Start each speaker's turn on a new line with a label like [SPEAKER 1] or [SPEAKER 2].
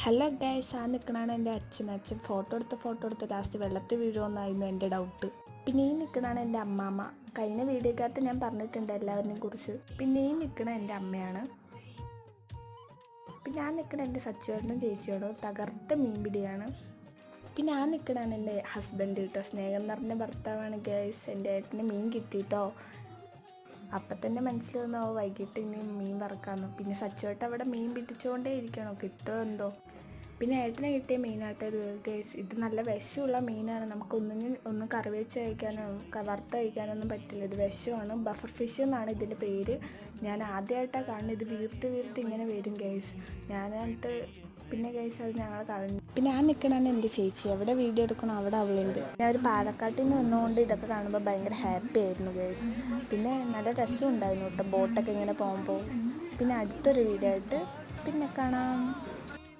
[SPEAKER 1] Hello guys, ആ നിൽക്കണതാണ് എൻ്റെ അച്ഛൻ ഫോട്ടോ എടുത്ത് ലാസ്റ്റ് വെള്ളത്തിൽ വീഴുമെന്നായിരുന്നു എൻ്റെ ഡൗട്ട്. പിന്നെ ഈ നിൽക്കണതാണ് എൻ്റെ അമ്മാമ്മ. കഴിഞ്ഞ വീഡിയോക്കകത്ത് ഞാൻ പറഞ്ഞിട്ടുണ്ട് എല്ലാവരെയും കുറിച്ച്. പിന്നെ ഈ നിൽക്കണ എൻ്റെ അമ്മയാണ്. പിന്നെ ആ നിൽക്കണ എൻ്റെ സച്ചുവേട്ടനും ചേച്ചിയോടും തകർത്ത മീൻ പിടിയാണ്. പിന്നെ ആ നിൽക്കണതാണ് എൻ്റെ ഹസ്ബൻഡ് കേട്ടോ, സ്നേഹം നിറഞ്ഞ ഭർത്താവാണ് ഗൈസ്. എൻ്റെ ഏട്ടന് മീൻ കിട്ടിയിട്ടോ. അപ്പം തന്നെ മനസ്സിൽ വന്നോ വൈകിട്ട് ഇനി മീൻ വറക്കാമെന്നു. പിന്നെ സച്ചുവേട്ടൻ അവിടെ മീൻ പിടിച്ചുകൊണ്ടേ ഇരിക്കണോ, കിട്ടുമോ എന്തോ. പിന്നെ ഏട്ടനെ കിട്ടിയ മീനാട്ടോ ഇത് ഗൈസ്. ഇത് നല്ല വിഷമുള്ള മീനാണ്. ഒന്നും കറി വെച്ച് കഴിക്കാനോ വറുത്ത് കഴിക്കാനൊന്നും പറ്റില്ല. ഇത് വിഷമാണ്. ബഫർ ഫിഷ് എന്നാണ് ഇതിൻ്റെ പേര്. ഞാൻ ആദ്യമായിട്ടാണ് കാണുന്നത്. ഇത് വീർത്ത് ഇങ്ങനെ വരും ഗൈസ്. ഞാനായിട്ട് പിന്നെ ഗൈസ് അത് ഞങ്ങൾ കളഞ്ഞു. പിന്നെ ആ നിൽക്കണതാണ് എൻ്റെ ചേച്ചി. എവിടെ വീഡിയോ എടുക്കണം അവിടെ അവളുണ്ട്. ഞാൻ ഒരു പാലക്കാട്ടിൽ നിന്ന് വന്നുകൊണ്ട് ഇതൊക്കെ കാണുമ്പോൾ ഭയങ്കര ഹാപ്പി ആയിരുന്നു ഗൈസ്. പിന്നെ നല്ല രസം ഉണ്ടായിരുന്നു കേട്ടോ ബോട്ടൊക്കെ ഇങ്ങനെ പോകുമ്പോൾ. പിന്നെ അടുത്തൊരു വീഡിയോ ആയിട്ട് പിന്നെ കാണാം.